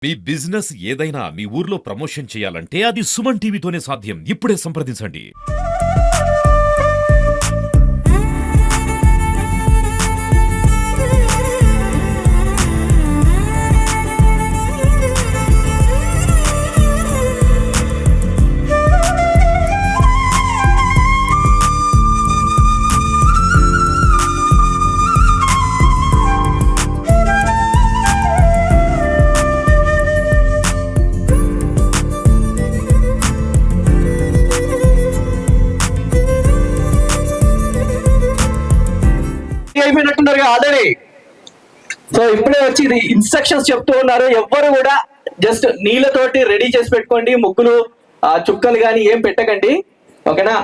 మీ business ఏదైనా మీ ఊర్లో promotion చేయాలంటే అది సుమన్ టీవీతోనే సాధ్యం. ఇప్పుడే సంప్రదించండి. అయిపోయినట్టున్నారు ఆల్రెడీ. సో ఇప్పుడే వచ్చి ఇది ఇన్స్ట్రక్షన్స్ చెప్తూ ఉన్నారు. ఎవ్వరు కూడా జస్ట్ నీళ్ళతోటి రెడీ చేసి పెట్టుకోండి. ముగ్గులు చుక్కలు కానీ ఏం పెట్టకండి, ఓకేనా?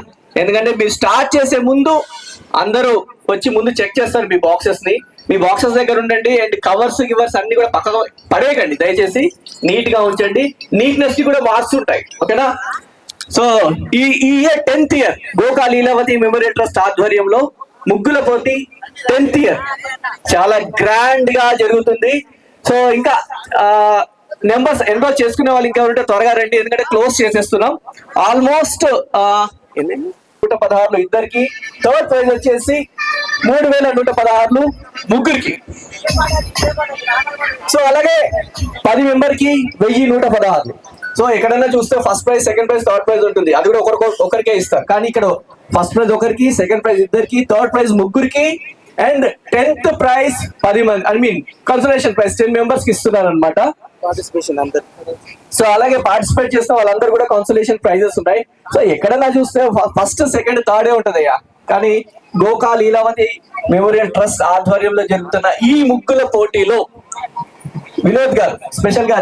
ఎందుకంటే మీరు స్టార్ట్ చేసే ముందు అందరూ వచ్చి ముందు చెక్ చేస్తారు మీ బాక్సెస్ ని. మీ బాక్సెస్ దగ్గర ఉండండి. అండ్ కవర్స్ గివర్స్ అన్ని కూడా పక్కగా పడేయకండి దయచేసి. నీట్ గా ఉంచండి. నీట్నెస్ కి కూడా మార్క్స్ ఉంటాయి, ఓకేనా? సో ఈ year 10th year Goka Leelavathi memorial trust ఆధ్వర్యంలో ముగ్గుల పోటీ 10th ఇయర్ చాలా గ్రాండ్ గా జరుగుతుంది. సో ఇంకా నెంబర్స్ ఎన్రోల్ చేసుకునే వాళ్ళు ఇంకా ఉంటే త్వరగా రండి, ఎందుకంటే క్లోజ్ చేసేస్తున్నాం. ఆల్మోస్ట్ 116 ఇద్దరికి, థర్డ్ ప్రైజ్ వచ్చేసి 3116 ముగ్గురికి. సో అలాగే 10 మెంబర్కి 1116. సో ఎక్కడైనా చూస్తే first prize, second prize, third prize ఉంటుంది. అది కూడా ఒకరికే ఇస్తారు. కానీ ఇక్కడ ఫస్ట్ ప్రైజ్ ఒకరికి, సెకండ్ ప్రైజ్ ఇద్దరికి, థర్డ్ ప్రైజ్ ముగ్గురికి, అండ్ 10th ప్రైజ్ 10 మంది కన్సలేషన్ ప్రైజ్ 10 మెంబర్స్ కి ఇస్తున్నారు అనమాట. సో అలాగే పార్టిసిపేట్ చేసిన వాళ్ళందరూ కూడా కన్సలేషన్ ప్రైజెస్ ఉన్నాయి. సో ఎక్కడైనా చూస్తే ఫస్ట్, సెకండ్, థర్డే ఉంటదయ్యా. కానీ గోకా లీలావతి మెమోరియల్ ట్రస్ట్ ఆధ్వర్యంలో జరుగుతున్న ఈ ముగ్గుల పోటీలో వినోద్ గారు, స్పెషల్ గా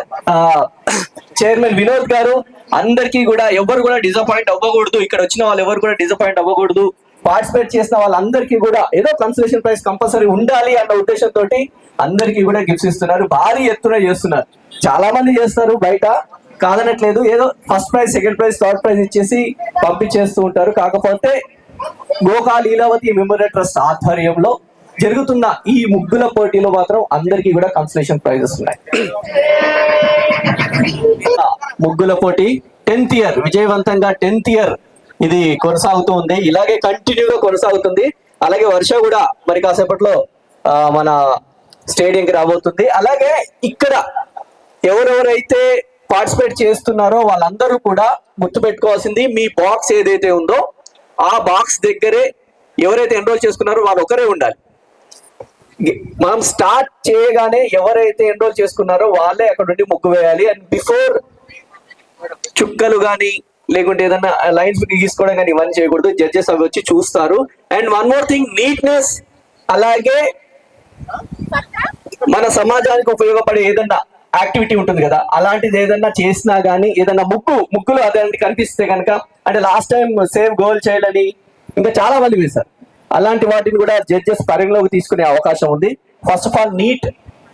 చైర్మన్ వినోద్ గారు, అందరికీ కూడా ఎవరు కూడా డిసప్పాయింట్ అవ్వకూడదు. ఇక్కడ వచ్చిన వాళ్ళు ఎవరు కూడా డిసప్పాయింట్ అవ్వకూడదు. పార్టిసిపేట్ చేసిన వాళ్ళందరికీ కూడా ఏదో కన్సలేషన్ ప్రైజ్ కంపల్సరీ ఉండాలి అన్న ఉద్దేశంతో అందరికీ కూడా గిఫ్ట్స్ ఇస్తున్నారు. భారీ ఎత్తున చేస్తున్నారు. చాలా మంది చేస్తారు బయట, కాదనట్లేదు. ఏదో first prize, second prize, third prize ఇచ్చేసి పంపించేస్తూ ఉంటారు. కాకపోతే గోకా లీలావతి మెమోరియల్ ట్రస్ట్ ఆధ్వర్యంలో జరుగుతున్న ఈ ముగ్గుల పోటీలో మాత్రం అందరికీ కూడా కన్సలేషన్ ప్రైజెస్ ఉన్నాయి. ముగ్గుల పోటీ 10th ఇయర్ విజయవంతంగా 10th ఇయర్ ఇది కొనసాగుతూ ఉంది. ఇలాగే కంటిన్యూగా కొనసాగుతుంది. అలాగే వర్ష కూడా మరి కాసేపట్లో మన స్టేడియంకి రాబోతుంది. అలాగే ఇక్కడ ఎవరెవరైతే పార్టిసిపేట్ చేస్తున్నారో వాళ్ళందరూ కూడా గుర్తుపెట్టుకోవాల్సింది, మీ బాక్స్ ఏదైతే ఉందో ఆ బాక్స్ దగ్గరే ఎవరైతే ఎన్రోల్ చేసుకున్నారో వాళ్ళు ఒకరే ఉండాలి. మనం స్టార్ట్ చేయగానే ఎవరైతే ఎన్రోల్ చేసుకున్నారో వాళ్ళే అక్కడ నుండి ముగ్గు వేయాలి. అండ్ బిఫోర్ చుక్కలు కానీ లేకుంటే ఏదన్నా లైన్స్ గీసుకోవడం కానీ ఇవన్నీ చేయకూడదు. జడ్జెస్ అవి వచ్చి చూస్తారు. And one more thing, neatness, అలాగే మన సమాజానికి ఉపయోగపడే ఏదన్నా యాక్టివిటీ ఉంటుంది కదా, అలాంటిది ఏదన్నా చేసినా గానీ, ఏదన్నా ముగ్గులు అదేంటి కనిపిస్తే కనుక, అంటే last time save goal child అని ఇంకా చాలా మంది వేశారు. అలాంటి వాటిని కూడా జడ్జెస్ పరిగణలోకి తీసుకునే అవకాశం ఉంది. ఫస్ట్ ఆఫ్ ఆల్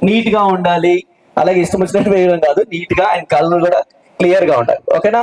నీట్ గా ఉండాలి. అలాగే ఇష్టం వచ్చినట్టు వేయడం కాదు, నీట్ గా, అండ్ కలర్ కూడా క్లియర్ గా ఉండాలి, ఓకేనా?